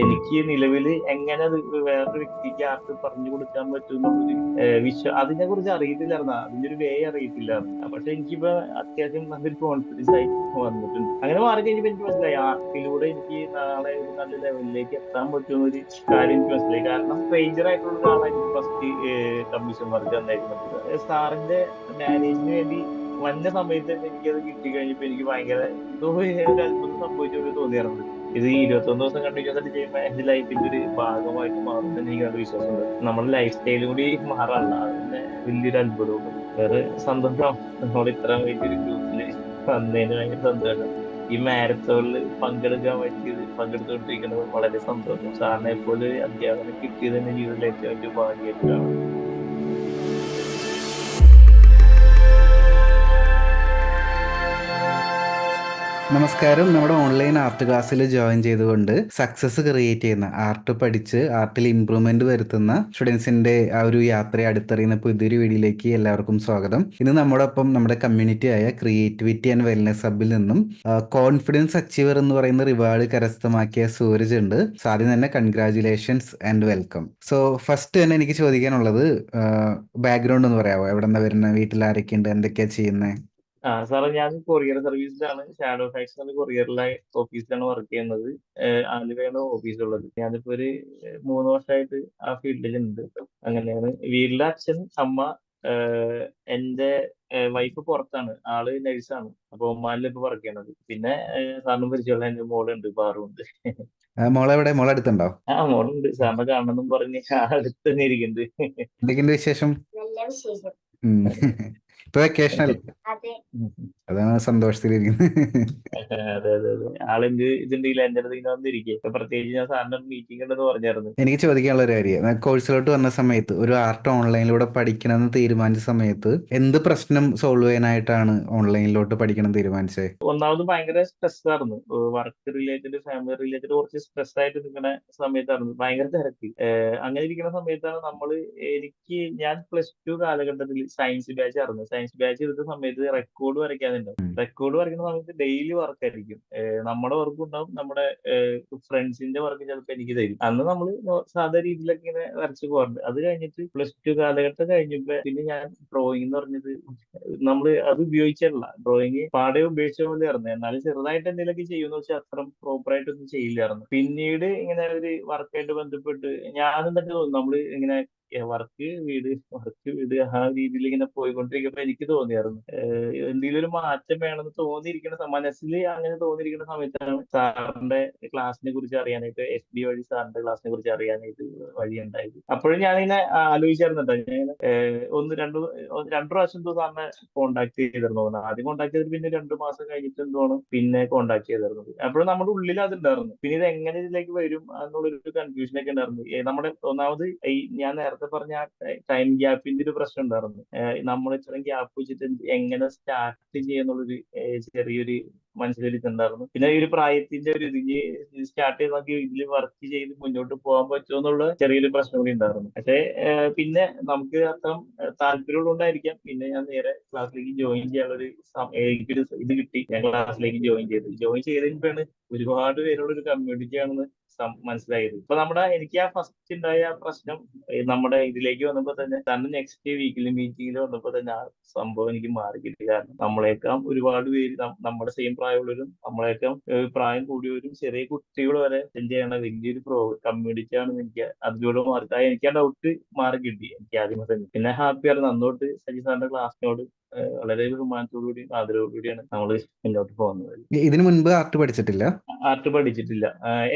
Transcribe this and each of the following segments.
എനിക്ക് നിലവിൽ എങ്ങനെ അത് വേറൊരു വ്യക്തിക്ക് ആർക്ക് പറഞ്ഞു കൊടുക്കാൻ പറ്റും എന്നുള്ളൊരു അതിനെ കുറിച്ച് അറിയത്തില്ലായിരുന്നു. അതിന്റെ ഒരു വേ അറിയത്തില്ലായിരുന്നു. പക്ഷെ എനിക്കിപ്പോ അത്യാവശ്യം നല്ലൊരു കോൺഫിഡൻസ് ആയി വന്നിട്ടുണ്ട്. അങ്ങനെ മാറി കഴിഞ്ഞപ്പോ എനിക്ക് മനസ്സിലായി ആർട്ടിലൂടെ എനിക്ക് നാളെ ഒരു നല്ല ലെവലിലേക്ക് എത്താൻ പറ്റുന്ന ഒരു കാര്യം എനിക്ക് മനസ്സിലായി. കാരണം സ്ട്രേഞ്ചർ ആയിട്ടുള്ള ഒരാളാണ് എനിക്ക് ഫസ്റ്റ് കമ്മീഷൻ വർക്ക് തന്നേക്കുന്നത്. സാറിന്റെ മാരേജിന് വേണ്ടി വന്ന സമയത്ത് തന്നെ എനിക്കത് കിട്ടി കഴിഞ്ഞപ്പോ എനിക്ക് ഭയങ്കര എന്തോ ഒരു അത്ഭുതം സംഭവിച്ച പോലെ തോന്നിയായിരുന്നു. ഇത് ഈ 21 ദിവസം കണ്ടിന്യൂസ് ആയിട്ട് ചെയ്യുമ്പോൾ എന്റെ ലൈഫിന്റെ ഒരു ഭാഗമായിട്ട് മാറും എന്ന് എനിക്ക് നല്ല വിശ്വാസമുണ്ട്. നമ്മുടെ ലൈഫ് സ്റ്റൈലും കൂടി മാറാനുള്ള അത് തന്നെ വലിയൊരു അത്ഭുതമുള്ളൂ. വേറെ സന്തോഷം, നമ്മൾ ഇത്ര വലിയൊരു ഗ്രൂപ്പില് വന്നതിന് ഭയങ്കര സന്തോഷം. ഈ മാരത്തോണിൽ പങ്കെടുത്തുകൊണ്ടിരിക്കുന്നത് വളരെ സന്തോഷം. സാറിനെ പോലെ അധ്യാപനം കിട്ടിയത് എന്റെ ജീവിതത്തിലെ ഏറ്റവും വലിയ ഭാഗ്യമായിട്ട് കാണാം. നമസ്കാരം. നമ്മുടെ ഓൺലൈൻ ആർട്ട് ക്ലാസ്സിൽ ജോയിൻ ചെയ്തുകൊണ്ട് സക്സസ് ക്രിയേറ്റ് ചെയ്യുന്ന, ആർട്ട് പഠിച്ച് ആർട്ടിൽ ഇമ്പ്രൂവ്മെന്റ് വരുത്തുന്ന സ്റ്റുഡൻസിന്റെ ആ ഒരു യാത്രയെ അടുത്തറിയുന്ന പുതിയൊരു വീഡിയോയിലേക്ക് എല്ലാവർക്കും സ്വാഗതം. ഇന്ന് നമ്മോടൊപ്പം നമ്മുടെ കമ്മ്യൂണിറ്റി ആയ ക്രിയേറ്റിവിറ്റി ആൻഡ് വെൽനെസ് ഹബിൽ നിന്നും കോൺഫിഡൻസ് അച്ചീവർ എന്ന് പറയുന്ന റിവാർഡ് കരസ്ഥമാക്കിയ സൂരജ് ഉണ്ട്. സോ ആദ്യം തന്നെ congratulations and welcome. So first തന്നെ എനിക്ക് ചോദിക്കാനുള്ളത്, ബാക്ക്ഗ്രൗണ്ട് ഒന്ന് പറയാമോ? എവിടെ നിന്ന് വരുന്നത്, വീട്ടിൽ ആരൊക്കെ ഉണ്ട്, എന്തൊക്കെയാ ചെയ്യുന്നത്? സാറേ, ഞാൻ കൊറിയർ സർവീസിലാണ്. ഷാഡോ ഫാക്സ് എന്ന കൊറിയറിലെ ഓഫീസിലാണ് വർക്ക് ചെയ്യുന്നത്. ആലുവയാണ് ഓഫീസുള്ളത്. ഞാനിപ്പോ ഒരു 3 വർഷമായിട്ട് ആ ഫീൽഡിലുണ്ട്. അങ്ങനെയാണ്. വീട്ടിലെ അച്ഛൻ, അമ്മ, എന്റെ വൈഫ് പുറത്താണ്, ആള് നഴ്സാണ്. അപ്പൊ ഒമാനിൽ ഇപ്പൊ വർക്ക് ചെയ്യണത്. പിന്നെ സാറിന് പരിചയമുള്ള എന്റെ മോളുണ്ട്, പാറുണ്ട്. മോളെവിടെ? മോളടുത്തുണ്ടോ? മോളുണ്ട്. സാറിനെ കാണണമെന്നും പറഞ്ഞ് അടുത്ത് തന്നെ ഇരിക്കുന്നുണ്ട്. എന്തൊക്കെയുണ്ട് വിശേഷം? ഉം. ഇപ്പൊ വെക്കേഷനൽ, അതാണ് സന്തോഷത്തിലിരിക്കുന്നത്. അതെ അതെ അതെ. ആളെന്ത് ഇതുണ്ടെങ്കിലും എന്റെ അടുത്ത് ഇങ്ങനെ വന്നിരിക്കും. ഇപ്പൊ പ്രത്യേകിച്ച് ഞാൻ സാറിന് മീറ്റിംഗ് ഉണ്ടെന്ന് പറഞ്ഞായിരുന്നു. എനിക്ക് ചോദിക്കാനുള്ള ഒരു കാര്യം, കോഴ്സിലോട്ട് വന്ന സമയത്ത് ഒരു ആർട്ട് ഓൺലൈനിലൂടെ പഠിക്കണമെന്ന് തീരുമാനിച്ച സമയത്ത് എന്ത് പ്രശ്നം സോൾവ് ചെയ്യാനായിട്ടാണ് ഓൺലൈനിലോട്ട് പഠിക്കണം തീരുമാനിച്ചത്? ഒന്നാമത് ഭയങ്കര സ്ട്രെസ് ആയിരുന്നു. വർക്ക് റിലേറ്റഡ്, ഫാമിലി റിലേറ്റഡ് കുറച്ച് സ്ട്രെസ് ആയിട്ട് നിൽക്കുന്ന സമയത്തായിരുന്നു. ഭയങ്കര തിരക്ക്. അങ്ങനെ ഇരിക്കുന്ന സമയത്താണ് ഞാൻ +2 കാലഘട്ടത്തിൽ സയൻസ് ബാച്ച് ആയിരുന്നു. സയൻസ് ബാച്ച് എടുത്ത സമയത്ത് റെക്കോർഡ് വരയ്ക്കാനുണ്ടാവും. റെക്കോർഡ് വരയ്ക്കുന്ന സമയത്ത് ഡെയിലി വർക്ക് ആയിരിക്കും. നമ്മുടെ വർക്കും ഉണ്ടാവും, നമ്മുടെ ഫ്രണ്ട്സിന്റെ വർക്ക് ചിലപ്പോൾ എനിക്ക് തരും. അന്ന് നമ്മൾ സാധാ രീതിയിലൊക്കെ ഇങ്ങനെ വരച്ച് പോകാറുണ്ട്. അത് കഴിഞ്ഞിട്ട് +2 കാലഘട്ടം കഴിഞ്ഞപ്പോ പിന്നെ ഞാൻ ഡ്രോയിങ് എന്ന് പറഞ്ഞത് നമ്മൾ അത് ഉപയോഗിച്ചിട്ടില്ല. ഡ്രോയിങ് പാടെ ഉപേക്ഷിച്ച പോലെയായിരുന്നു. എന്നാലും ചെറുതായിട്ട് എന്തെങ്കിലുമൊക്കെ ചെയ്യുമെന്ന് വെച്ചാൽ അത്ര പ്രോപ്പർ ആയിട്ടൊന്നും ചെയ്യില്ലായിരുന്നു. പിന്നീട് ഇങ്ങനെ ഒരു വർക്കായിട്ട് ബന്ധപ്പെട്ട് ഞാനും തന്നെ തോന്നുന്നു, നമ്മള് ഇങ്ങനെ വർക്ക് വീട് ആ രീതിയിൽ ഇങ്ങനെ പോയിക്കൊണ്ടിരിക്കുമ്പോ എനിക്ക് തോന്നിയായിരുന്നു എന്തെങ്കിലും ഒരു മാറ്റം വേണമെന്ന് തോന്നിയിരിക്കുന്ന മനസ്സിൽ അങ്ങനെ തോന്നിയിരിക്കുന്ന സമയത്താണ് സാറിന്റെ ക്ലാസ്സിനെ കുറിച്ച് അറിയാനായിട്ട്, FB വഴി സാറിന്റെ ക്ലാസ്സിനെ കുറിച്ച് അറിയാനായിട്ട് വഴിയുണ്ടായത്. അപ്പോഴും ഞാനിങ്ങനെ ആലോചിച്ചായിരുന്നു കേട്ടോ. ഞാൻ രണ്ടു പ്രാവശ്യം എന്തോ സാറിനെ കോണ്ടാക്ട് ചെയ്തിരുന്നു. ആദ്യം കോണ്ടാക്ട് ചെയ്തിട്ട് പിന്നെ 2 മാസം കഴിഞ്ഞിട്ട് എന്തോണ് പിന്നെ കോണ്ടാക്ട് ചെയ്തിരുന്നത്. അപ്പോഴും നമ്മുടെ ഉള്ളിൽ അതുണ്ടായിരുന്നു. പിന്നെ ഇത് എങ്ങനെ ഇതിലേക്ക് വരും എന്നുള്ളൊരു കൺഫ്യൂഷൻ ഒക്കെ ഉണ്ടായിരുന്നു. നമ്മുടെ ഒന്നാമത് ഈ ഞാൻ നേരത്തെ പറഞ്ഞ ആ ടൈം ഗ്യാപ്പിന്റെ ഒരു പ്രശ്നം ഉണ്ടായിരുന്നു. നമ്മൾ ഇത്രയും ഗ്യാപ്പ് വെച്ചിട്ട് എങ്ങനെ സ്റ്റാർട്ട് ചെയ്യുന്നുള്ളൊരു ചെറിയൊരു മനസ്സിലൊരു ഇതുണ്ടായിരുന്നു. പിന്നെ ഈ ഒരു പ്രായത്തിന്റെ ഒരു സ്റ്റാർട്ട് ചെയ്ത് നോക്കി ഇതിൽ വർക്ക് ചെയ്ത് മുന്നോട്ട് പോകാൻ പറ്റുമോ എന്നുള്ള ചെറിയൊരു പ്രശ്നം കൂടി ഉണ്ടായിരുന്നു. പക്ഷേ പിന്നെ നമുക്ക് അത്രയും താല്പര്യമുള്ളതുകൊണ്ടായിരിക്കാം പിന്നെ ഞാൻ നേരെ ക്ലാസ്സിലേക്ക് ജോയിൻ ചെയ്യാനുള്ള എനിക്കൊരു ഇത് കിട്ടി. ഞാൻ ക്ലാസ്സിലേക്ക് ജോയിൻ ചെയ്തതിനാണ് ഒരുപാട് പേരുള്ള ഒരു കമ്മ്യൂണിറ്റി ആണെന്ന് മനസ്സിലായത്. ഇപ്പൊ എനിക്ക് ആ ഫസ്റ്റ് ഉണ്ടായ ആ പ്രശ്നം നമ്മുടെ ഇതിലേക്ക് വന്നപ്പോ തന്നെ നെക്സ്റ്റ് വീക്കിലി മീറ്റിംഗിൽ വന്നപ്പോ തന്നെ ആ സംഭവം എനിക്ക് മാറി കിട്ടി. കാരണം നമ്മളെക്കാൾ ഒരുപാട് പേര് നമ്മുടെ സെയിം പ്രായമുള്ളവരും നമ്മളെക്കാൾ പ്രായം കൂടിയവരും ചെറിയ കുട്ടികൾ വരെ അറ്റൻഡ് ചെയ്യണ വലിയൊരു കമ്മ്യൂണിറ്റി ആണെന്ന് എനിക്ക് അതിലൂടെ മാറി. എനിക്ക് ആ ഡൗട്ട് മാറി കിട്ടി എനിക്ക് ആദ്യമേ തന്നെ. പിന്നെ ഹാപ്പിയായിരുന്നു. അന്നോട്ട് സജി സാറിന്റെ ക്ലാസ്സിനോട് വളരെ ബഹുമാനത്തോടുകൂടിയും ആദരവോടുകൂടിയാണ് നമ്മൾ മുന്നോട്ട് പോകുന്നത്. ഇതിനു മുൻപ് ആർട്ട് പഠിച്ചിട്ടില്ല? ആർട്ട് പഠിച്ചിട്ടില്ല.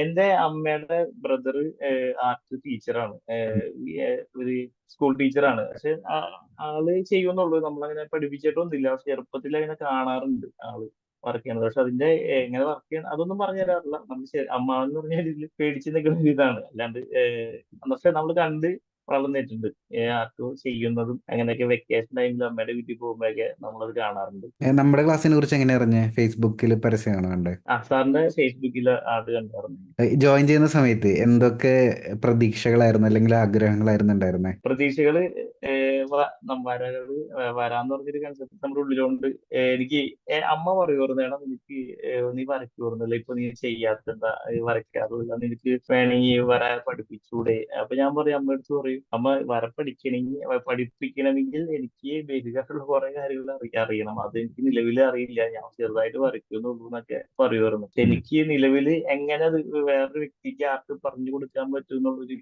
എന്റെ അമ്മയുടെ ബ്രദർ ആർട്ട് ടീച്ചറാണ്. ഒരു സ്കൂൾ ടീച്ചറാണ്. പക്ഷെ ആള് ചെയ്യുന്നുള്ളൂ, നമ്മളങ്ങനെ പഠിപ്പിച്ചിട്ടൊന്നുമില്ല. പക്ഷെ ചെറുപ്പത്തിൽ അങ്ങനെ കാണാറുണ്ട് ആള് വർക്ക് ചെയ്യണത്. പക്ഷെ അതിന്റെ എങ്ങനെ വർക്ക് ചെയ്യണം അതൊന്നും പറഞ്ഞു തരാറില്ല. നമ്മൾ അമ്മ എന്ന് പറഞ്ഞ രീതിയിൽ പേടിച്ച് നിൽക്കുന്ന ഒരു ഇതാണ്. അല്ലാണ്ട് പക്ഷെ നമ്മൾ കണ്ട് വളർന്നിട്ടുണ്ട്. ആർട്ട് ചെയ്യുന്നതും അങ്ങനെയൊക്കെ വെക്കേഷൻ ടൈമിൽ അമ്മയുടെ വീട്ടിൽ പോകുമ്പോഴൊക്കെ നമ്മളത് കാണാറുണ്ട്. നമ്മുടെ ക്ലാസ്സിനെ കുറിച്ച് എങ്ങനെയാ അറിഞ്ഞേ? ഫേസ്ബുക്കിൽ പരസ്യമാണോ കണ്ടേ? സാറിന്റെ ഫേസ്ബുക്കിൽ അത് കണ്ടായിരുന്നു. ജോയിൻ ചെയ്യുന്ന സമയത്ത് എന്തൊക്കെ പ്രതീക്ഷകളായിരുന്നു അല്ലെങ്കിൽ ആഗ്രഹങ്ങളായിരുന്നു ഉണ്ടായിരുന്നേ? പ്രതീക്ഷകള് വരകള് വരാന്ന് പറഞ്ഞൊരു കൺസെപ്റ്റ് നമ്മുടെ ഉള്ളിലുണ്ട്. എനിക്ക് അമ്മ പറയുമായിരുന്നു, എടാ നിനക്ക് നീ വരയ്ക്കുമായിരുന്നല്ലോ, ഇപ്പൊ നീ ചെയ്യാത്തെന്താ, വരയ്ക്കാറില്ല, നിനക്ക് വേണമെങ്കിൽ വര പഠിപ്പിച്ചൂടെ? അപ്പൊ ഞാൻ പറയും, അമ്മ അടുത്ത് പറയും, അമ്മ വര പഠിപ്പിക്കണമെങ്കിൽ എനിക്ക് ബേസിക്കായിട്ടുള്ള കുറെ കാര്യങ്ങൾ അറിയണം, അത് എനിക്ക് നിലവിൽ അറിയില്ല, ഞാൻ ചെറുതായിട്ട് വരയ്ക്കുന്നുള്ളൂ എന്നൊക്കെ പറയുമായിരുന്നു. പക്ഷെ ഉം. എനിക്ക് നിലവിൽ എങ്ങനെ അത് വേറൊരു വ്യക്തിക്ക് ആർക്ക് പറഞ്ഞു കൊടുക്കാൻ പറ്റും എന്നുള്ളൊരു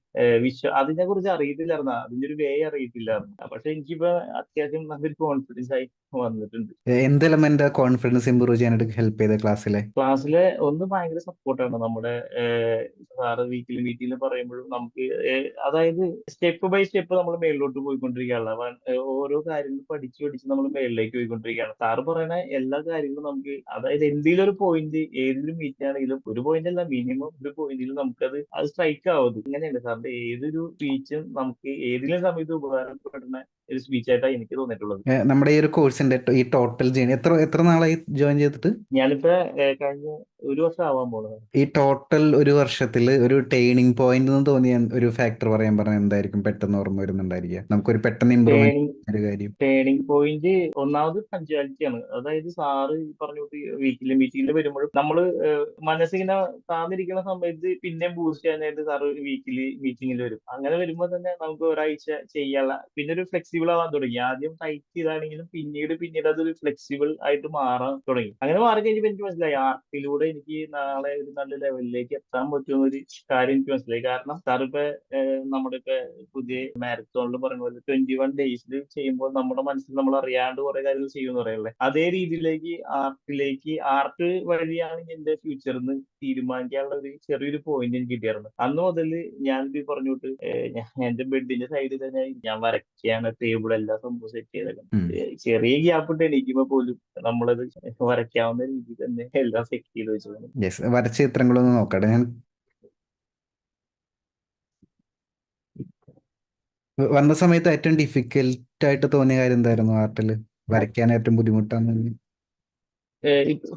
അതിനെ കുറിച്ച് അറിയത്തില്ലായിരുന്നു, അതിന്റെ ഒരു വേ അറിയത്തില്ലായിരുന്നു. പക്ഷെ എനിക്കിപ്പോ അത്യാവശ്യം നല്ലൊരു കോൺഫിഡൻസ് ആയി വന്നിട്ടുണ്ട്. എന്ത് എലമെന്റ് കോൺഫിഡൻസ് ഇമ്പ്രൂവ് ചെയ്യാനായിട്ട് ഹെൽപ്പ് ചെയ്ത ക്ലാസ്സിലെ? ക്ലാസ്സിലെ ഒന്ന് ഭയങ്കര സപ്പോർട്ടാണ് നമ്മുടെ സാറ് വീക്കിലി മീറ്റിംഗിൽ പറയുമ്പോഴും നമുക്ക് അതായത് സ്റ്റെപ്പ് ബൈ സ്റ്റെപ്പ് നമ്മൾ മേളിലോട്ട് പോയിക്കൊണ്ടിരിക്കുകയാണ്. ഓരോ കാര്യങ്ങൾ പഠിച്ച് പഠിച്ച് നമ്മൾ മേളിലേക്ക് പോയിക്കൊണ്ടിരിക്കുകയാണ്. സാറ് പറയുന്ന എല്ലാ കാര്യങ്ങളും നമുക്ക്, അതായത് എന്തെങ്കിലും ഒരു പോയിന്റ് ഏതൊരു മീറ്റ് ആണെങ്കിലും, ഒരു പോയിന്റ് അല്ല, മിനിമം ഒരു പോയിന്റിൽ അത് സ്ട്രൈക്ക് ആവുന്നത്. ഇങ്ങനെയാണ് സാറിന്റെ ഏതൊരു സ്പീച്ചും നമുക്ക് ഏതെങ്കിലും സമയത്ത് ഉപകാരപ്പെടുന്ന ഒരു സ്പീച്ചായിട്ടാണ് എനിക്ക് തോന്നിയിട്ടുള്ളത്. നമ്മുടെ ഈ ഒരു കോഴ്സിന്റെ ഈ ടോട്ടൽ ജേണി എത്ര എത്ര നാളായി ജോയിൻ ചെയ്തിട്ട്? ഞാനിപ്പോ കഴിഞ്ഞ ഒരു വർഷം ആവാൻ പോകുന്നത്. ഈ ടോട്ടൽ ഒരു വർഷത്തിൽ ഒരു ടേണിംഗ് പോയിന്റ് എന്ന് തോന്നിയ ഒരു ഫാക്ടർ പറയാൻ പറഞ്ഞാൽ എന്തായിരിക്കും പെട്ടെന്ന് ഓർമ്മ വരുന്നുണ്ടായിരിക്കുക? നമുക്കൊരു പെട്ടെന്ന് ഇമ്പ്രൂവ്മെന്റ് ടേണിംഗ് ഒരു കാര്യം. ടേണിംഗ് പോയിന്റ് ഒന്നാമത് പഞ്ച്വാലിറ്റി ആണ്. അതായത് സാറ് ഈ പറഞ്ഞ വീക്കിലി മീറ്റിംഗിൽ വരുമ്പോഴും നമ്മള് മനസ്സിങ്ങനെ താന്നിരിക്കുന്ന സമയത്ത് പിന്നെ ബൂസ്റ്റ് ചെയ്യാനായിട്ട് സാറ് വീക്കിലി മീറ്റിംഗിൽ വരും. അങ്ങനെ വരുമ്പോൾ തന്നെ നമുക്ക് ഒരാഴ്ച ചെയ്യാനുള്ള, പിന്നെ ഒരു ഫ്ലെക്സിബിൾ ആവാൻ തുടങ്ങി. ആദ്യം ടൈറ്റ് ചെയ്താണെങ്കിലും പിന്നീട് അതൊരു ഫ്ലെക്സിബിൾ ആയിട്ട് മാറാൻ തുടങ്ങി. അങ്ങനെ മാറി കഴിഞ്ഞപ്പോൾ എനിക്ക് മനസ്സിലായി, ആർട്ടിലൂടെ എനിക്ക് നാളെ ഒരു നല്ല ലെവലിലേക്ക് എത്താൻ പറ്റുന്ന ഒരു കാര്യം എനിക്ക് മനസ്സിലായി. കാരണം സാറിപ്പോ നമ്മുടെ ഇപ്പൊ പുതിയ മാരത്തോണിൽ പറഞ്ഞ പോലെ 21 ഡേയ്സിൽ ചെയ്യുമ്പോൾ നമ്മുടെ മനസ്സിൽ നമ്മൾ അറിയാണ്ട് കുറെ കാര്യങ്ങൾ ചെയ്യുമെന്ന് പറയല്ലേ, അതേ രീതിയിലേക്ക് ആർട്ട് വഴിയാണ് എന്റെ ഫ്യൂച്ചറിന് തീരുമാനിക്കാനുള്ള ഒരു ചെറിയൊരു പോയിന്റ് എനിക്ക് കിട്ടിയായിരുന്നു. അന്ന് മുതൽ ഞാൻ ഈ പറഞ്ഞോട്ട് എന്റെ ബെഡിന്റെ സൈഡിൽ തന്നെ ഞാൻ വരയ്ക്കാണ്, ടേബിൾ എല്ലാം സംഭവം സെറ്റ് ചെയ്തേക്കാം. ചെറിയ ഗ്യാപ്പ് ഇട്ട് എണീക്കുമ്പോ പോലും നമ്മളത് വരയ്ക്കാവുന്ന രീതിയിൽ തന്നെ എല്ലാം സെറ്റ് ചെയ്ത് വെച്ചതാണ്. യെസ്, വരച്ച ചിത്രങ്ങളൊന്ന് നോക്കട്ടെ ഞാൻ. വന്ന സമയത്ത് ഏറ്റവും ഡിഫിക്കൽട്ട് ആയിട്ട് തോന്നിയ കാര്യം എന്തായിരുന്നു ആർട്ടിൽ? വരയ്ക്കാൻ ഏറ്റവും ബുദ്ധിമുട്ടാന്ന് തോന്നി?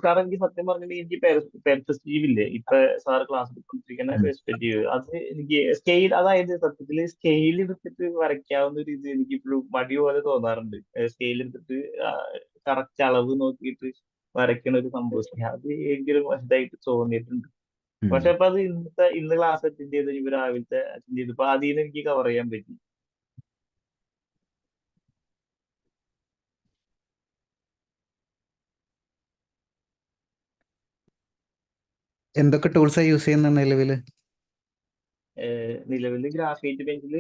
സാർ എനിക്ക് സത്യം പറഞ്ഞിട്ടുണ്ടെങ്കിൽ എനിക്ക് പെർസ്പെക്റ്റീവ് ഇല്ലേ, ഇപ്പൊ സാർ ക്ലാസ് എടുക്കൊണ്ടിരിക്കുന്ന പെർസ്പെക്റ്റീവ്, അത് എനിക്ക് സ്കെയിൽ, അതായത് സത്യത്തില് സ്കെയിൽ എടുത്തിട്ട് വരയ്ക്കാവുന്ന ഒരു ഇത് എനിക്ക് ഇപ്പോഴും മടി പോലെ തോന്നാറുണ്ട്. സ്കെയിൽ എടുത്തിട്ട് കറക്റ്റ് അളവ് നോക്കിയിട്ട് വരയ്ക്കണ ഒരു സംഭവം അത് എനിക്കൊരു ഇതായിട്ട് തോന്നിയിട്ടുണ്ട്. പക്ഷെ അപ്പൊ അത് ഇന്ന് ക്ലാസ് അറ്റൻഡ് ചെയ്ത് ഇവ രാവിലത്തെ അറ്റൻഡ് ചെയ്തപ്പോ അതിൽ നിന്ന് എനിക്ക് കവർ ചെയ്യാൻ പറ്റി. എന്തൊക്കെ ടൂൾസാണ് യൂസ് ചെയ്യുന്ന നിലവിൽ? നിലവിൽ ഗ്രാഫൈറ്റ് പെൻസിൽ,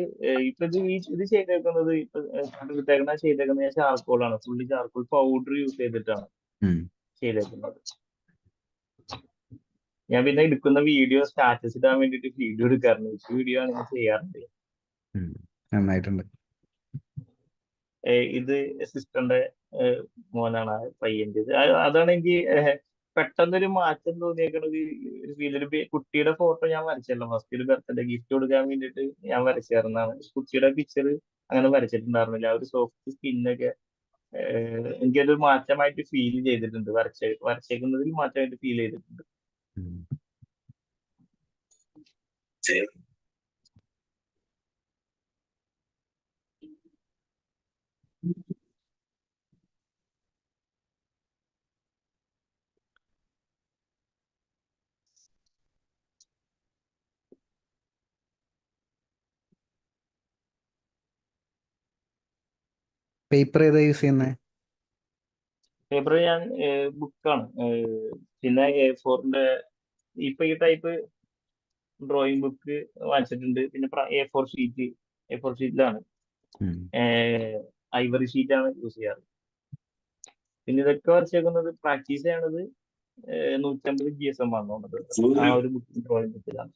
ഇപ്പൊ ഇത് ചെയ്തേക്കുന്നത്, ഇപ്പൊ ചെയ്തേക്കുന്നത് ഞാൻ ചാർക്കോളാണ്, ഫുള്ളി ചാർക്കോൾ പൗഡർ യൂസ് ചെയ്തിട്ടാണ് ചെയ്തേക്കുന്നത്. ഞാൻ പിന്നെ എടുക്കുന്ന വീഡിയോ സ്റ്റാറ്റസ് ഇടാൻ വേണ്ടിട്ട് വീഡിയോ എടുക്കാറുണ്ട്, വീഡിയോ ആണ് ഞാൻ ചെയ്യാറുണ്ട്. നന്നായിട്ടുണ്ട്. ഇത് സിസ്റ്ററിന്റെ മോനാണ്, പയ്യന്റെ. അതാണ് എനിക്ക് പെട്ടെന്നൊരു മാറ്റം തോന്നിയേക്കണത്. ഒരു കുട്ടിയുടെ ഫോട്ടോ ഞാൻ വരച്ചല്ലോ, ഫസ്റ്റ് ഒരു ബർത്ത്ഡേ ഗിഫ്റ്റ് കൊടുക്കാൻ വേണ്ടിയിട്ട് ഞാൻ വരച്ചായിരുന്നാണ്. കുട്ടിയുടെ പിക്ചർ അങ്ങനെ വരച്ചിട്ടുണ്ടായിരുന്നില്ല. ആ ഒരു സോഫ്റ്റ് സ്കിന്നൊക്കെ എനിക്കൊരു മാറ്റമായിട്ട് ഫീൽ ചെയ്തിട്ടുണ്ട്, വരച്ചേക്കുന്നതിൽ മാറ്റമായിട്ട് ഫീൽ ചെയ്തിട്ടുണ്ട്. പേപ്പർ ഏതാ യൂസ് ചെയ്യുന്നത്? പേപ്പർ ഞാൻ ബുക്കാണ്, പിന്നെ A4ന്റെ ഇപ്പൊ ഈ ടൈപ്പ് ഡ്രോയിങ് ബുക്ക് വാങ്ങിച്ചിട്ടുണ്ട്. പിന്നെ A4 ഷീറ്റിലാണ്, ഐവറി ഷീറ്റാണ് യൂസ് ചെയ്യാറ്. പിന്നെ ഇതൊക്കെ വരച്ചേക്കുന്നത് പ്രാക്ടീസ് ചെയ്യണത് 150 GSM വന്നോണ്ടത് ആ ഒരു ഡ്രോയിങ് ബുക്കിലാണ്.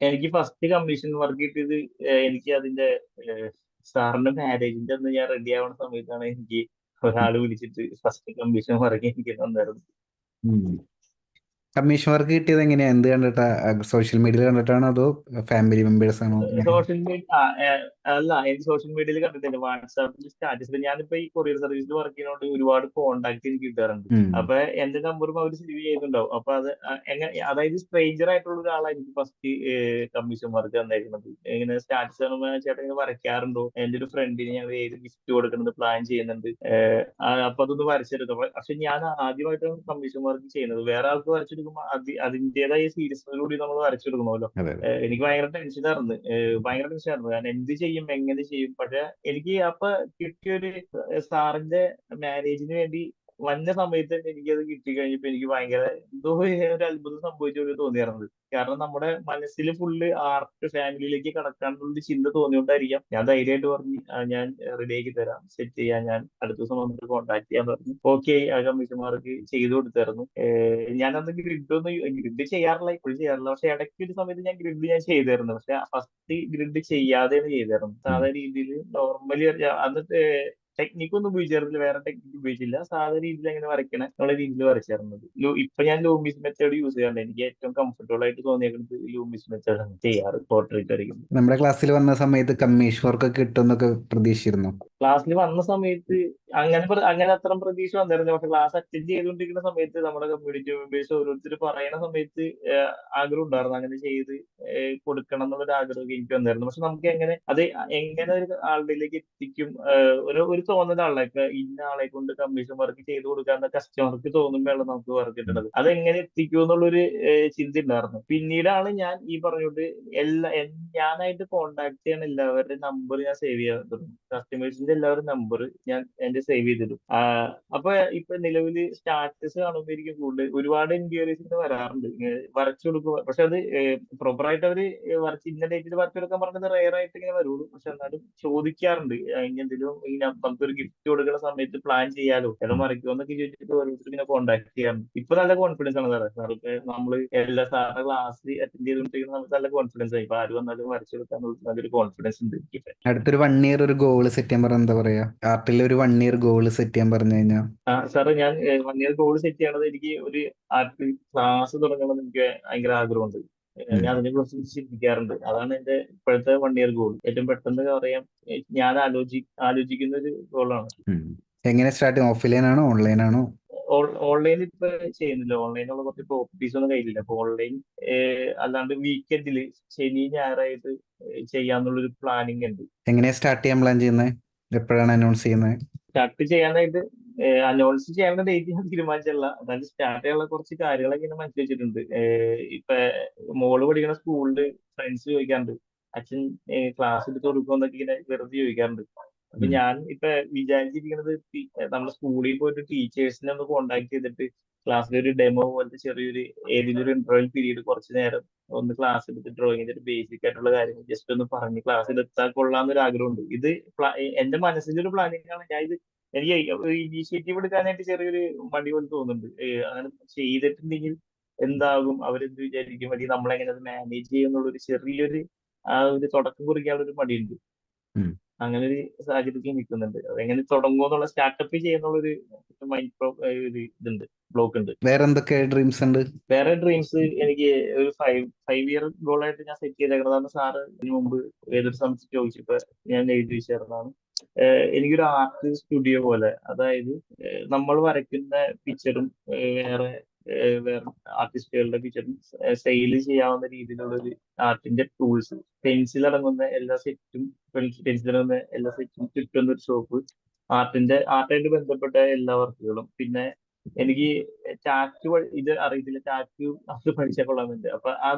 എനിക്ക് ഫസ്റ്റ് കമ്മീഷൻ വർക്ക് കിട്ടിയത് എനിക്ക് അതിന്റെ സാറിന്റെ മാരേജിന്റെ അന്ന് ഞാൻ റെഡി ആവുന്ന സമയത്താണ് എനിക്ക് ഒരാൾ വിളിച്ചിട്ട് ഫസ്റ്റ് കമ്മീഷൻ പറഞ്ഞ് എനിക്ക് തന്നായിരുന്നു. കമ്മീഷൻ വർക്ക് കിട്ടിയത് എങ്ങനെയാ? എന്ത് കണ്ടിട്ടാ? സോഷ്യൽ മീഡിയയിൽ കണ്ടിട്ടാണോ അതോ ഫാമിലി മെമ്പേഴ്സ് ആണോ? സോഷ്യൽ മീഡിയ അല്ല, എനിക്ക് സോഷ്യൽ മീഡിയയിൽ കണ്ടിട്ടില്ല. വാട്സാപ്പിൽ സ്റ്റാറ്റസിൽ ഞാനിപ്പോ ഈ കൊറിയർ സർവീസിൽ വർക്ക് ചെയ്യുന്നതുകൊണ്ട് ഒരുപാട് കോണ്ടാക്ട് എനിക്ക് കിട്ടാറുണ്ട്. ഉം. അപ്പൊ എന്റെ നമ്പറും അവർ സേവ് ചെയ്യുന്നുണ്ടാവും. അപ്പൊ അത് എങ്ങനെ, അതായത് സ്ട്രേഞ്ചർ ആയിട്ടുള്ള ഒരാളാണ് എനിക്ക് ഫസ്റ്റ് കമ്മീഷൻ വർക്ക് തന്നേക്കുന്നത്. ഇങ്ങനെ സ്റ്റാറ്റസ് കാണുമ്പോൾ ചേട്ടൻ ഇങ്ങനെ വരയ്ക്കാറുണ്ടോ, എന്റെ ഒരു ഫ്രണ്ടിന് ഞങ്ങൾ ഏത് ഗിഫ്റ്റ് കൊടുക്കുന്നത് പ്ലാൻ ചെയ്യുന്നുണ്ട്, അപ്പൊ അതൊന്ന് വരച്ചെടുക്കും. പക്ഷെ ഞാൻ ആദ്യമായിട്ടാണ് കമ്മീഷൻ വർക്ക് ചെയ്യുന്നത്. വേറെ ആൾക്ക് വരച്ചെടുക്കുമ്പോൾ അതിന്റേതായ സീരിയസ്നോടുകൂടി നമ്മൾ വരച്ചെടുക്കണമല്ലോ. അതെ അതെ. എനിക്ക് ഭയങ്കര ടെൻഷനായിരുന്നു. ഭയങ്കര ടെൻഷനായിരുന്നു. ഞാൻ എന്ത് ചെയ്യും, എങ്ങനെ ചെയ്യും. പക്ഷെ എനിക്ക് അപ്പൊ കിട്ടിയൊരു സാറിന്റെ മാരേജിന് വേണ്ടി വന്ന സമയത്ത് തന്നെ എനിക്കത് കിട്ടി കഴിഞ്ഞപ്പോ എനിക്ക് ഭയങ്കര എന്തോ ഒരു അത്ഭുതം സംഭവിച്ച പോലെ തോന്നിയായിരുന്നത്. കാരണം നമ്മുടെ മനസ്സിൽ ഫുള്ള് ആർട്ട് ഫാമിലിയിലേക്ക് കടക്കാനുള്ള ചിന്ത തോന്നിയോണ്ടായിരിക്കാം ഞാൻ ധൈര്യമായിട്ട് പറഞ്ഞു ഞാൻ റെഡിയാക്കി തരാം, സെറ്റ് ചെയ്യാം, ഞാൻ അടുത്ത ദിവസം വന്നിട്ട് കോൺടാക്ട് ചെയ്യാൻ പറഞ്ഞു. ഓക്കെ, ആ കമ്മീഷന്മാർക്ക് ചെയ്തു കൊടുത്തായിരുന്നു. ഞാനന്ന് ഗ്രിഡ് ചെയ്യാറില്ല, ഇപ്പോഴും ചെയ്യാറില്ല. പക്ഷെ ഇടയ്ക്ക് ഒരു സമയത്ത് ഞാൻ ഗ്രിഡ് ചെയ്തായിരുന്നു. പക്ഷെ ഫസ്റ്റ് ഗ്രിഡ് ചെയ്യാതെയാണ് ചെയ്തായിരുന്നു. ഉം. സാധാരണ രീതിയിൽ നോർമലി അന്നിട്ട് ടെക്നിക്ക് ഒന്നും ഉപയോഗിച്ചായിരുന്നില്ല, വേറെ ടെക്നിക്ക് ഉപയോഗിച്ചില്ല. സാധാരണ രീതിയിൽ എങ്ങനെ വരയ്ക്കണേ എന്നുള്ള രീതിയിൽ വരച്ചായിരുന്നത്. ഇപ്പൊ ഞാൻ ലൂമിസ് മെത്തേഡ് യൂസ് ചെയ്യാറുണ്ട്. എനിക്ക് ഏറ്റവും കംഫർട്ടബിൾ ആയിട്ട് തോന്നിയേക്കുന്നത് ലൂമിസ് മെത്തേഡ് ആണ് ചെയ്യാറ് പോർട്രേറ്റ് വരയ്ക്കുമ്പോൾ. നമ്മുടെ ക്ലാസ്സിൽ വന്ന സമയത്ത് കമ്മീഷൻ വർക്ക് കിട്ടുമെന്നൊക്കെ പ്രതീക്ഷിച്ചിരുന്നു. ക്ലാസ്സിൽ വന്ന സമയത്ത് അങ്ങനെ അത്ര പ്രതീക്ഷ വന്നിരുന്നു. പക്ഷെ ക്ലാസ് അറ്റൻഡ് ചെയ്തുകൊണ്ടിരിക്കുന്ന സമയത്ത് നമ്മുടെ കമ്മ്യൂണിറ്റി മെമ്പേഴ്സ് ഓരോരുത്തർ പറയുന്ന സമയത്ത് ആഗ്രഹം ഉണ്ടായിരുന്നു അങ്ങനെ ചെയ്ത് കൊടുക്കണം എന്നുള്ളൊരു ആഗ്രഹം എനിക്ക് വന്നായിരുന്നു. പക്ഷെ നമുക്ക് എങ്ങനെ ഒരു ആളുകളിലേക്ക് എത്തിക്കും, ഒരു തോന്നുന്ന ആളെ ഇന്ന ആളെ കൊണ്ട് കമ്മീഷൻ വർക്ക് ചെയ്ത് കൊടുക്കാന്ന കസ്റ്റമർക്ക് തോന്നുമ്പോഴാണ് നമുക്ക് വർക്ക് കിട്ടുന്നത്. അത് എങ്ങനെ എത്തിക്കും എന്നുള്ളൊരു ചിന്ത ഉണ്ടായിരുന്നു. പിന്നീടാണ് ഞാൻ ഈ പറഞ്ഞോണ്ട് ഞാനായിട്ട് കോണ്ടാക്ട് ചെയ്യാൻ എല്ലാവരുടെയും നമ്പർ ഞാൻ സേവ് ചെയ്യാൻ തുടങ്ങി. കസ്റ്റമേഴ്സിന്റെ എല്ലാവരും നമ്പർ ഞാൻ എന്റെ സേവ് ചെയ്തിടും. അപ്പൊ ഇപ്പൊ നിലവിൽ സ്റ്റാറ്റസ് കാണുമ്പോഴേക്കും കൂടുതൽ ഒരുപാട് എൻക്വയറീസ് ഇങ്ങനെ വരാറുണ്ട്. ഇങ്ങനെ വരച്ചു കൊടുക്കുക. പക്ഷെ അത് പ്രോപ്പറായിട്ട് അവര് വരച്ച് ഇന്ന ഡേറ്റിൽ വരച്ചു കൊടുക്കാൻ പറഞ്ഞത് റെയർ ആയിട്ട് ഇങ്ങനെ വരുള്ളൂ. പക്ഷെ എന്നാലും ചോദിക്കാറുണ്ട്, ഇനി എന്തെങ്കിലും നമുക്കൊരു ഗിഫ്റ്റ് കൊടുക്കുന്ന സമയത്ത് പ്ലാൻ ചെയ്യാലോ, ചില മറിക്കുമോ എന്നൊക്കെ ചോദിച്ചിട്ട് ഓരോരുത്തർ ഇങ്ങനെ കോൺടാക്ട് ചെയ്യാറുണ്ട്. ഇപ്പൊ നല്ല കോൺഫിഡൻസ് ആണ് സാറേ. സാർ ഇപ്പൊ നമ്മള് സാറിന്റെ ക്ലാസ് അറ്റൻഡ് ചെയ്തുകൊണ്ടിരിക്കുന്ന സമയത്ത് നല്ല കോൺഫിഡൻസ് ആയി. ഇപ്പൊ ആര് വന്നാലും വരച്ചു കൊടുക്കാനുള്ള നല്ലൊരു കോൺഫിഡൻസ് ഉണ്ട് എനിക്ക്. അടുത്തൊരു 1 ഇയർ ഒരു ഗോൾ സെറ്റ് ചെയ്യാൻ പറഞ്ഞാൽ എന്താ പറയാ? ആർട്ടിൽ ഒരു 1 ഇയർ ഗോൾ സെറ്റ് ചെയ്യാൻ പറഞ്ഞു കഴിഞ്ഞാൽ സാറേ, ഞാൻ 1 ഇയർ ഗോൾ സെറ്റ് ചെയ്യണത്, എനിക്ക് ഒരു ആർട്ട് ക്ലാസ് തുടങ്ങണമെന്ന് എനിക്ക് ഭയങ്കര ആഗ്രഹമുണ്ട്. ഞാൻ അതിനെ കുറിച്ച് ചിന്തിക്കാറുണ്ട്. അതാണ് എന്റെ ഇപ്പോഴത്തെ 1 ഇയർ ഗോൾ. ഏറ്റവും പെട്ടെന്ന് പറയാം, ഞാൻ ആലോചിക്കുന്ന ഒരു ഗോളാണ്. എങ്ങനെ സ്റ്റാർട്ട് ചെയ്യും? ഓഫ്ലൈൻ ആണോ ഓൺലൈൻ ആണോ? ഓൺലൈനിൽ ഇപ്പൊ ചെയ്യുന്നില്ല. ഓൺലൈനുള്ള കുറച്ച് പ്രോപ്പർട്ടീസ് ഒന്നും കയ്യിലില്ല. അപ്പൊ ഓൺലൈൻ അല്ലാണ്ട് വീക്കെൻഡിൽ ശനി ഞായറായിട്ട് ചെയ്യാന്നുള്ളൊരു പ്ലാനിങ് ഉണ്ട്. എങ്ങനെയാ സ്റ്റാർട്ട് ചെയ്യാൻ പ്ലാൻ ചെയ്യുന്നത്? എപ്പോഴാണ് അനൗൺസ് ചെയ്യുന്നത്? സ്റ്റാർട്ട് ചെയ്യാനായിട്ട് അനൗൺസ് ചെയ്യാനുള്ള ഡേറ്റ് ഞാൻ തീരുമാനിച്ചില്ല. എന്നാലും സ്റ്റാർട്ട് ചെയ്യാനുള്ള കുറച്ച് കാര്യങ്ങളൊക്കെ ഇങ്ങനെ മനസ്സിൽ വെച്ചിട്ടുണ്ട്. ഇപ്പൊ മോള് പഠിക്കുന്ന സ്കൂളില് ഫ്രണ്ട്സ് ചോദിക്കാറുണ്ട്, അച്ഛൻ ക്ലാസ് എടുത്ത് കൊടുക്കുമെന്നൊക്കെ ഇങ്ങനെ വെറുതെ ചോദിക്കാറുണ്ട്. അപ്പൊ ഞാൻ ഇപ്പൊ വിചാരിച്ചിരിക്കുന്നത് നമ്മുടെ സ്കൂളിൽ പോയിട്ട് ടീച്ചേഴ്സിനെ ഒന്ന് കോൺടാക്ട് ചെയ്തിട്ട് ക്ലാസ്സിൽ ഒരു ഡെമോ പോലത്തെ ചെറിയൊരു ഏതെങ്കിലും ഒരു ഇന്റർവെൽ പീരീഡ് കുറച്ച് നേരം ഒന്ന് ക്ലാസ് എടുത്ത് ഡ്രോയിങ്ങിന്റെ ഒരു ബേസിക് ആയിട്ടുള്ള കാര്യങ്ങൾ ജസ്റ്റ് ഒന്ന് പറഞ്ഞ് ക്ലാസ്സിൽ എത്താൻ കൊള്ളാന്നൊരു ആഗ്രഹമുണ്ട്. ഇത് എന്റെ മനസ്സിന്റെ ഒരു പ്ലാനിങ് ആണ്. എനിക്ക് ഇനീഷ്യേറ്റീവ് എടുക്കാനായിട്ട് ചെറിയൊരു മടി പോലെ തോന്നുന്നുണ്ട്. അങ്ങനെ ചെയ്തിട്ടുണ്ടെങ്കിൽ എന്താകും, അവരെന്ത് വിചാരിക്കും, അല്ലെങ്കിൽ നമ്മളെങ്ങനെ അത് മാനേജ് ചെയ്യും എന്നുള്ളൊരു ചെറിയൊരു ആ ഒരു തുടക്കം കുറിക്കാനുള്ള ഒരു മടിയുണ്ട്. ഉം. അങ്ങനെ ഒരു സാഹചര്യത്തിൽ നിൽക്കുന്നുണ്ട്. അതെങ്ങനെ തുടങ്ങുമെന്നുള്ള സ്റ്റാർട്ടപ്പ് ചെയ്യുന്നുള്ളൊരു മൈൻഡ് ഒരു ഇതുണ്ട്, ബ്ലോക്ക് ഉണ്ട്. വേറെ എന്തൊക്കെ ഡ്രീംസ് ഉണ്ട്? വേറെ ഡ്രീംസ് എനിക്ക് ഒരു ഫൈവ് ഇയർ ഗോൾ ആയിട്ട് ഞാൻ സെറ്റ് ചെയ്തേക്കുന്നതാണ്. സാറ് ഇതിനു മുമ്പ് ഏതൊരു സംശയം ചോദിച്ചപ്പോ ഞാൻ എഴുതി വെച്ചിരുന്നതാണ്. എനിക്കൊരു ആർട്ട് സ്റ്റുഡിയോ പോലെ, അതായത് നമ്മൾ വരയ്ക്കുന്ന പിക്ചറും വേറെ വേറെ ആർട്ടിസ്റ്റുകളുടെ പിക്ചറും സെയിൽ ചെയ്യാവുന്ന രീതിയിലുള്ള ഒരു ആർട്ടിന്റെ ടൂൾസ്, പെൻസിൽ അടങ്ങുന്ന എല്ലാ സെറ്റും, പെൻസിൽ അടങ്ങുന്ന എല്ലാ സെറ്റും കിട്ടുന്ന ഒരു ഷോപ്പ്, ആർട്ടായിട്ട് ബന്ധപ്പെട്ട എല്ലാ വർക്കുകളും. പിന്നെ എനിക്ക് ഇത് അറിയത്തില്ല, ടാറ്റു അത് പഠിച്ചാൽ കൊള്ളാമെന്നുണ്ട്. അപ്പൊ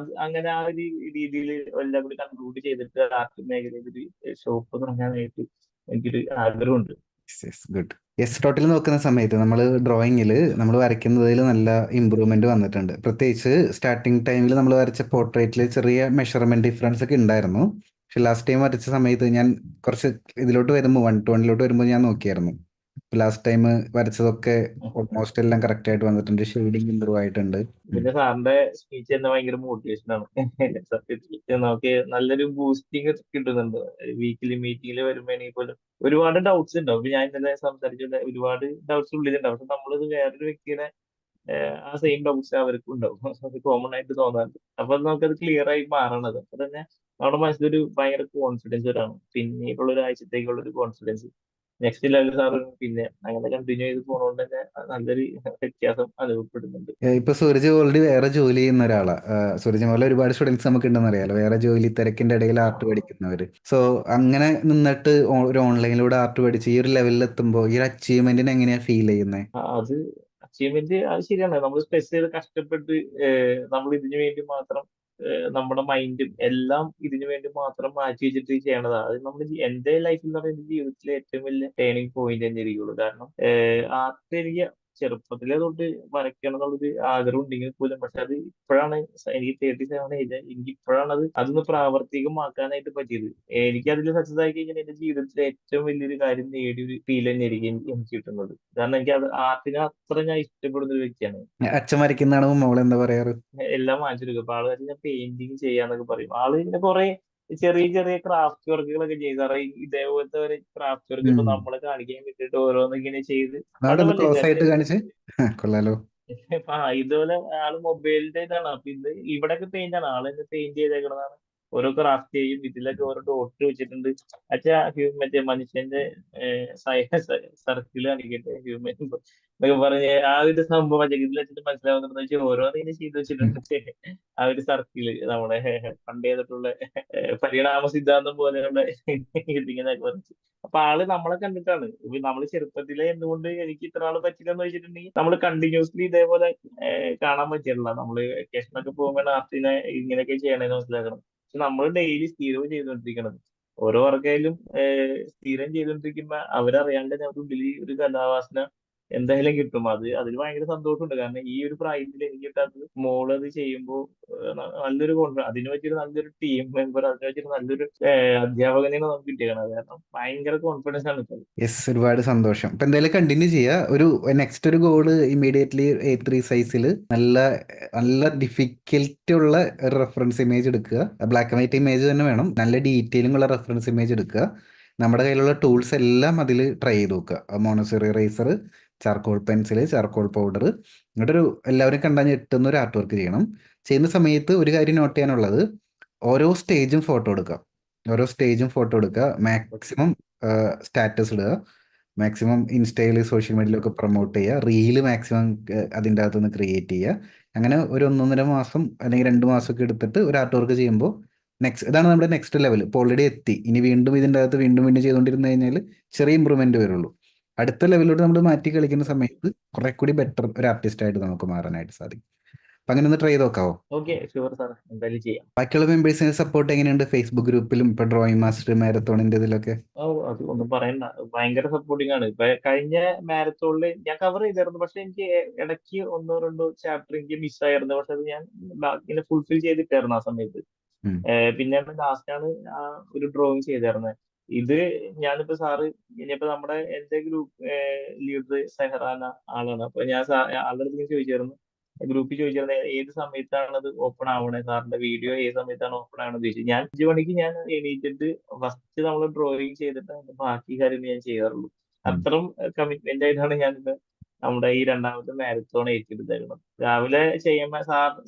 അങ്ങനെ ആ ഒരു രീതിയിൽ എല്ലാം കൂടി കൺക്ലൂഡ് ചെയ്തിട്ട് ആർട്ട് മേഖലയിൽ ഒരു ഷോപ്പ് തുടങ്ങാനായിട്ട് എനിക്കൊരു ആഗ്രഹമുണ്ട്. ഗുഡ്. യെസ് ഡോട്ടിൽ നോക്കുന്ന സമയത്ത് നമ്മൾ ഡ്രോയിങ്ങിൽ നമ്മൾ വരയ്ക്കുന്നതിൽ നല്ല ഇമ്പ്രൂവ്മെന്റ് വന്നിട്ടുണ്ട്. പ്രത്യേകിച്ച് സ്റ്റാർട്ടിങ് ടൈമിൽ നമ്മൾ വരച്ച പോർട്രേറ്റിൽ ചെറിയ മെഷർമെന്റ് ഡിഫറൻസ് ഒക്കെ ഉണ്ടായിരുന്നു. പക്ഷെ ലാസ്റ്റ് ടൈം വരച്ച സമയത്ത് ഞാൻ കുറച്ച് ഇതിലോട്ട് വരുമ്പോൾ 1 to 1 വരുമ്പോൾ ഞാൻ നോക്കിയായിരുന്നു. ലാസ്റ്റ് ടൈം വരച്ചതൊക്കെ ഓൾമോസ്റ്റ് എല്ലാം കറക്റ്റ് ആയിട്ട് വന്നിട്ടുണ്ട്. ഷെയ്ഡിങ് ഇമ്പ്രൂവ് ആയിട്ടുണ്ട്. പിന്നെ സാറിന്റെ സ്പീച്ച് തന്നെ ഭയങ്കര മോട്ടിവേഷൻ ആണ്. സത്യത്തിൽ നമുക്ക് നല്ലൊരു ബൂസ്റ്റിംഗ് കിട്ടുന്നുണ്ട്. വീക്കിലി മീറ്റിംഗിൽ വരുമ്പോ എനിക്ക് പോലും ഒരുപാട് ഡൗട്ട്സ് ഉണ്ടാവും. ഇപ്പൊ ഞാൻ ഇന്നലെ സംസാരിച്ചിട്ട് ഒരുപാട് ഡൗട്ട്സ് ഉള്ളിലുണ്ടാവും. പക്ഷെ നമ്മളിത് വേറൊരു വ്യക്തിയുടെ ആ സെയിം ഡൗട്ട്സ് അവർക്കും ഉണ്ടാവും. അത് കോമൺ ആയിട്ട് തോന്നാറുണ്ട്. അപ്പൊ നമുക്കത് ക്ലിയർ ആയി മാറണത്. അപ്പൊ തന്നെ നമ്മുടെ മനസ്സിലൊരു ഭയങ്കര കോൺഫിഡൻസ് വരാണ്. പിന്നീടുള്ള ഒരു ആഴ്ചത്തേക്കുള്ള ഒരു കോൺഫിഡൻസ് നെക്സ്റ്റ് ലെവൽ സാർ പിന്നെ അങ്ങനെ കണ്ടിന്യൂ ചെയ്ത് പോണോണ്ട് തന്നെ നല്ലൊരു വ്യത്യാസം അനുഭവപ്പെടുന്നുണ്ട്. ഇപ്പൊ സൂരജ് ഓൾറെഡി വേറെ ജോലി ചെയ്യുന്ന ഒരാളാ. സൂരജ് പോലെ ഒരുപാട് സ്റ്റുഡൻസ് നമുക്ക് ഉണ്ടെന്ന് അറിയാലോ, വേറെ ജോലി തിരക്കിന്റെ ഇടയിൽ ആർട്ട് പഠിക്കുന്നവര്. സോ അങ്ങനെ നിന്നിട്ട് ഒരു ഓൺലൈനിലൂടെ ആർട്ട് പഠിച്ച് ഈ ഒരു ലെവലിൽ എത്തുമ്പോൾ ഈ ഒരു അച്ചീവ്മെന്റിന് എങ്ങനെയാ ഫീൽ ചെയ്യുന്നത്? അത് അച്ചീവ്മെന്റ് അത് ശരിയാണ്. നമ്മൾ സ്ട്രെസ് ചെയ്ത് കഷ്ടപ്പെട്ട് നമ്മൾ ഇതിനു വേണ്ടി മാത്രം നമ്മുടെ മൈൻഡും എല്ലാം ഇതിനു വേണ്ടി മാത്രം മാറ്റി വെച്ചിട്ട് ചെയ്യണതാണ്. അത് നമ്മുടെ എന്റെ ലൈഫിൽ എന്ന് പറയുന്നത് ജീവിതത്തിലെ ഏറ്റവും വലിയ ടേണിംഗ് പോയിന്റ് തന്നെ ഇരിക്കുള്ളൂ. കാരണം ആർട്ട് എനിക്ക് ചെറുപ്പത്തിലെ തൊട്ട് വരയ്ക്കണം എന്നുള്ളൊരു ആഗ്രഹം ഉണ്ടെങ്കിൽ പോലും, പക്ഷെ അത് ഇപ്പോഴാണ് എനിക്ക് 37 ഏജ്, എനിക്ക് ഇപ്പോഴാണ് അതൊന്ന് പ്രാവർത്തികമാക്കാനായിട്ട് പറ്റിയത്. എനിക്ക് അതിൽ സക്സസ് ആയി കഴിഞ്ഞാൽ എന്റെ ജീവിതത്തിലെ ഏറ്റവും വലിയൊരു കാര്യം നേടിയ ഒരു ഫീൽ തന്നെ ആയിരിക്കും എനിക്ക് കിട്ടുന്നത്. കാരണം എനിക്ക് അത് ആർട്ടിനെ അത്ര ഞാൻ ഇഷ്ടപ്പെടുന്ന ഒരു വ്യക്തിയാണ്. അച്ഛൻ വരയ്ക്കുന്നതാണോ മോൾ എന്താ പറയാറ്? എല്ലാം വാങ്ങിച്ചെടുക്കും. അപ്പൊ ആള് ഞാൻ പെയിന്റിങ് ചെയ്യാന്നൊക്കെ പറയും. ആള് പിന്നെ കുറെ ചെറിയ ചെറിയ ക്രാഫ്റ്റ് വർക്കുകളൊക്കെ ചെയ്തു. കാരണം ഇതേപോലത്തെ ഒരു ക്രാഫ്റ്റ് വർക്ക് ഇപ്പൊ ഉം. നമ്മളെ കാണിക്കാൻ വേണ്ടിയിട്ട് ഓരോന്ന് ഇങ്ങനെ ചെയ്ത് അവിടെ ഒന്ന് പടമല്ലേ ക്ലോസ് ആയിട്ട് ജസ്റ്റ് കാണിച്ച്. കൊള്ളാലോ. ഇതുപോലെ ആള് മൊബൈലിന്റെ ഇതാണ്. അപ്പൊ ഇത് ഇവിടെയൊക്കെ പെയിന്റ് ആണ്. ആള് തന്നെ പെയിന്റ് ചെയ്തേക്കണതാണ്. ഓരോ ക്രാഫ്റ്റ് ചെയ്യും. ഇതിലൊക്കെ ഓരോ ഡോട്ട് വെച്ചിട്ടുണ്ട്. അച്ഛാ മറ്റേ മനുഷ്യന്റെ സർക്കിൾ കാണിക്കട്ടെ, ഹ്യൂമൻ എന്നൊക്കെ പറഞ്ഞ് ആ ഒരു സംഭവം മറ്റേ ഇതിൽ വെച്ചിട്ട് മനസ്സിലാവുന്നുണ്ടെന്ന് വെച്ചാൽ ഓരോന്ന് ഇങ്ങനെ ചെയ്ത് വെച്ചിട്ടുണ്ട്. ആ ഒരു സർക്കിള് നമ്മുടെ പണ്ട് ചെയ്തിട്ടുള്ള പരിണാമ സിദ്ധാന്തം പോലെയുള്ള ഇതിങ്ങനെ കുറച്ച്. അപ്പൊ ആള് നമ്മളെ കണ്ടിട്ടാണ്. ഇപ്പൊ നമ്മള് ചെറുപ്പത്തിലെ എന്തുകൊണ്ട് എനിക്ക് ഇത്ര ആള് പറ്റില്ലെന്ന് വെച്ചിട്ടുണ്ടെങ്കിൽ നമ്മൾ കണ്ടിന്യൂസ്ലി ഇതേപോലെ കാണാൻ പറ്റില്ല. നമ്മള് വെക്കേഷനൊക്കെ പോകുമ്പോൾ ആർട്ടിനെ ഇങ്ങനെയൊക്കെ ചെയ്യണേന്ന് മനസ്സിലാക്കണം. പക്ഷെ നമ്മൾ ഡെയിലി സ്ഥിരവും ചെയ്തുകൊണ്ടിരിക്കണം. ഓരോ വർക്കായാലും സ്ഥിരം ചെയ്തുകൊണ്ടിരിക്കുമ്പോ അവരറിയാണ്ട് നമ്മുടെ ഉള്ളിൽ ഒരു കലാവാസന എന്തായാലും കിട്ടും. അതിൽ ഭയങ്കര സന്തോഷമുണ്ട്. കാരണം ഈ ഒരു പ്രായത്തിൽ എനിക്ക് കിട്ടാത്തത് മോള് അത് ചെയ്യുമ്പോൾ നല്ലൊരു കോൺഫിഡൻസ്, അതിന് പറ്റിയൊരു നല്ലൊരു ടീം മെമ്പർ, അതിന് പറ്റിയൊരു നല്ലൊരു അധ്യാപകനെയാണ് നമുക്ക് കിട്ടിയത്. അത് കാരണം ഭയങ്കര കോൺഫിഡൻസ് ആണ് ഇപ്പൊ. യെസ്, ഒരുപാട് സന്തോഷം. ഇപ്പൊ എന്തായാലും കണ്ടിന്യൂ ചെയ്യുക. ഒരു നെക്സ്റ്റ് ഒരു ഗോള് ഇമ്മീഡിയറ്റ്ലി A3 സൈസിൽ നല്ല നല്ല ഡിഫിക്കൽട്ട് ഉള്ള ഒരു റെഫറൻസ് ഇമേജ് എടുക്കുക. ബ്ലാക്ക് ആൻഡ് വൈറ്റ് ഇമേജ് തന്നെ വേണം. നല്ല ഡീറ്റെയിലിംഗ് ഉള്ള റെഫറൻസ് ഇമേജ് എടുക്കുക. നമ്മുടെ കയ്യിലുള്ള ടൂൾസ് എല്ലാം അതിൽ ട്രൈ ചെയ്ത് നോക്കുക. മോണോസെറി razor, charcoal pencil, charcoal powder, എന്നിട്ട് ഒരു എല്ലാവരും കണ്ടാൽ ഞെട്ടുന്ന ഒരു ആർട്ട് വർക്ക് ചെയ്യണം. ചെയ്യുന്ന സമയത്ത് ഒരു കാര്യം നോട്ട് ചെയ്യാനുള്ളത്, ഓരോ സ്റ്റേജും ഫോട്ടോ എടുക്കുക. ഓരോ സ്റ്റേജും ഫോട്ടോ എടുക്കുക. മാക്സിമം സ്റ്റാറ്റസ് ഇടുക. മാക്സിമം ഇൻസ്റ്റയിൽ സോഷ്യൽ മീഡിയയിലൊക്കെ പ്രൊമോട്ട് ചെയ്യുക. റീല് മാക്സിമം അതിൻ്റെ അകത്തുനിന്ന് ക്രിയേറ്റ് ചെയ്യുക. അങ്ങനെ ഒരു 1.5 മാസം അല്ലെങ്കിൽ 2 മാസമൊക്കെ എടുത്തിട്ട് ഒരു ആർട്ട് വർക്ക് ചെയ്യുമ്പോൾ ഇതാണ് നമ്മുടെ നെക്സ്റ്റ് ലെവൽ. ഇപ്പോൾ ഓൾറെഡി എത്തി. ഇനി വീണ്ടും ഇതിൻ്റെ അകത്ത് വീണ്ടും വീണ്ടും ചെയ്തുകൊണ്ടിരുന്നു കഴിഞ്ഞാൽ ചെറിയ ഇമ്പ്രൂവ്മെന്റ് വരുള്ളൂ. അടുത്ത ലെവലിലോട്ട് നമ്മൾ മാറ്റി കളിക്കുന്ന സമയത്ത് കുറെ കൂടി ബെറ്റർ ഒരു ആർട്ടിസ്റ്റ് ആയിട്ട് നമുക്ക് മാറാനായിട്ട് സാധിക്കും. അപ്പം അങ്ങനെ ഒന്ന് ട്രൈ ചെയ്ത് നോക്കാവോ? ഓക്കെ, ഷുവർ സാർ, എന്തായാലും ചെയ്യാം. ബാക്കിയുള്ള മെമ്പേഴ്സിന് സപ്പോർട്ട് എങ്ങനെയുണ്ട് ഫേസ്ബുക്ക് ഗ്രൂപ്പിലും ഇപ്പൊ ഡ്രോയിങ് മാസ്റ്റർ മാരത്തോണിന്റെ ഇതിലൊക്കെ? ഓ, അത് ഒന്നും പറയണ്ട. ഭയങ്കര സപ്പോർട്ടിംഗ് ആണ്. ഇപ്പൊ കഴിഞ്ഞ മാരത്തോണില് ഞാൻ കവർ ചെയ്തായിരുന്നു. പക്ഷെ എനിക്ക് ഇടയ്ക്ക് ഒന്നോ രണ്ടോ ചാപ്റ്റർ എനിക്ക് മിസ്സായിരുന്നു. പക്ഷെ അത് ഞാൻ ഇങ്ങനെ ഫുൾഫിൽ ചെയ്തിട്ടായിരുന്നു ആ സമയത്ത്. ഉം. പിന്നെ ലാസ്റ്റ് ആണ് ആ ഒരു ഡ്രോയിങ് ചെയ്തായിരുന്നത്. ഇത് ഞാനിപ്പോ സാറ് ഇനിയിപ്പോ നമ്മുടെ എന്റെ ഗ്രൂപ്പ് ലീഡർ സെഹറാന ആളാണ്. അപ്പൊ ഞാൻ ആളുടെ അടുത്ത് ഇങ്ങനെ ചോദിച്ചായിരുന്നു, ഗ്രൂപ്പിൽ ചോദിച്ചായിരുന്നു ഏത് സമയത്താണ് അത് ഓപ്പൺ ആവണേ, സാറിന്റെ വീഡിയോ ഏത് സമയത്താണ് ഓപ്പൺ ആവണമെന്ന് ചോദിച്ചു. ഞാൻ 5 മണിക്ക് ഞാൻ എണീറ്റിട്ട് ഫസ്റ്റ് നമ്മൾ ഡ്രോയിങ് ചെയ്തിട്ട് അതിന്റെ ബാക്കി കാര്യങ്ങൾ ഞാൻ ചെയ്യാറുള്ളൂ. ഉം. അത്രയും കമ്മിറ്റ്മെന്റ് ആയിട്ടാണ് ഞാൻ നമ്മുടെ ഈ രണ്ടാമത്തെ മാരത്തോൺ ഏറ്റെടുത്തേക്കുന്നത്. രാവിലെ ചെയ്യുമ്പോൾ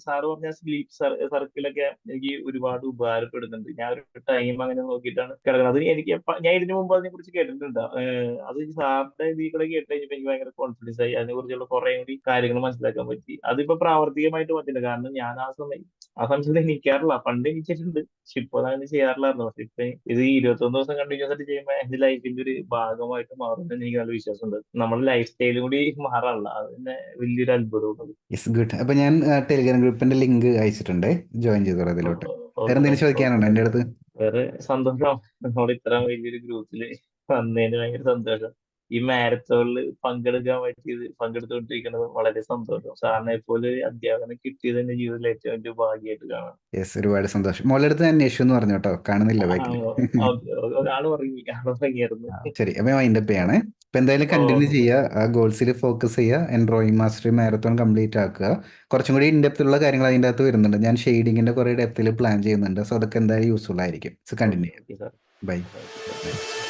സാറ് പറഞ്ഞ സ്ലീപ്പ് സർക്കിളൊക്കെ എനിക്ക് ഒരുപാട് ഉപകാരപ്പെടുന്നുണ്ട്. ഞാൻ ഒരു ടൈം അങ്ങനെ നോക്കിയിട്ടാണ് കിടക്കുന്നത്. അത് എനിക്ക് ഞാൻ ഇതിനു മുമ്പ് അതിനെ കുറിച്ച് കേട്ടിട്ടുണ്ട്. അത് സാറിന്റെ ഇതിൽ കൂടെ കേട്ട് കഴിഞ്ഞപ്പോൾ എനിക്ക് ഭയങ്കര കോൺഫിഡൻസ് ആയി. അതിനെ കുറിച്ചുള്ള കുറെ കൂടി കാര്യങ്ങൾ മനസ്സിലാക്കാൻ പറ്റി. അതിപ്പോ പ്രാവർത്തികമായിട്ട് പറ്റില്ല. കാരണം ഞാൻ ആ സമയത്ത് എണീക്കാറില്ല. പണ്ട് എണീച്ചിട്ടുണ്ട്, പക്ഷെ ഇപ്പൊ അങ്ങനെ ചെയ്യാറില്ലായിരുന്നു. പക്ഷെ ഇപ്പൊ ഇത് 21 ദിവസം കണ്ടിന്യൂസ് ആയിട്ട് ചെയ്യുമ്പോൾ എന്റെ ലൈഫിന്റെ ഒരു ഭാഗമായിട്ട് മാറുമെന്ന് എനിക്ക് നല്ല വിശ്വാസമുണ്ട്. നമ്മുടെ ലൈഫ് സ്റ്റൈലും കൂടി മാറാനുള്ള അത് തന്നെ വലിയൊരു അത്ഭുതമാണ്. Yes, good. അപ്പൊ ഞാൻ ടെലിഗ്രാം ഗ്രൂപ്പിന്റെ ലിങ്ക് അയച്ചിട്ടുണ്ടേ, ജോയിൻ ചെയ്തോളൂ അതിലോട്ട്. വേറെ എന്തെങ്കിലും ചോദിക്കാനുണ്ടോ എൻ്റെ അടുത്ത്? വേറെ സന്തോഷം, നമ്മൾ ഇത്ര വലിയൊരു ഗ്രൂപ്പിൽ വന്നതിന് ഭയങ്കര സന്തോഷം. ഈ മാരത്തോണിൽ പങ്കെടുത്തുകൊണ്ടിരിക്കുന്നത് വളരെ സന്തോഷം. സാറിനെ പോലെ ഒരു അധ്യാപകനെ കിട്ടിയത് എന്റെ ജീവിതത്തിലെ ഏറ്റവും വലിയ ഭാഗ്യമായിട്ട് കാണാം. യെസ്, ഒരുപാട് സന്തോഷം. മോളുടെ അടുത്ത് ഞാൻ അന്വേഷിച്ചു എന്ന് പറഞ്ഞു കേട്ടോ, കാണുന്നില്ല ആ, ബാക്കിൽ. ആള് ഉറങ്ങിയായിരുന്നു. ശരി, അപ്പം വൈൻഡപ്പ് ചെയ്യണേ. അപ്പം എന്തായാലും ഓ, കണ്ടിന്യൂ ചെയ്യുക, ആ ഗോൾസിൽ ഫോക്കസ് ചെയ്യുക, and drawing mastery marathon complete ആക്കുക. കുറച്ചും കൂടി ഇൻഡെപ്ത് ഉള്ള കാര്യങ്ങൾ അതിൻ്റെ അകത്ത് വരുന്നുണ്ട്. ഞാൻ ഷെയ്ഡിങ്ങിൻ്റെ കുറേ ഡെപ്തിൽ പ്ലാൻ ചെയ്യുന്നുണ്ട്. സോ അതൊക്കെ എന്തായാലും യൂസ്ഫുൾ ആയിരിക്കും. So okay continue. Okay sir. Bye. Thank you sir.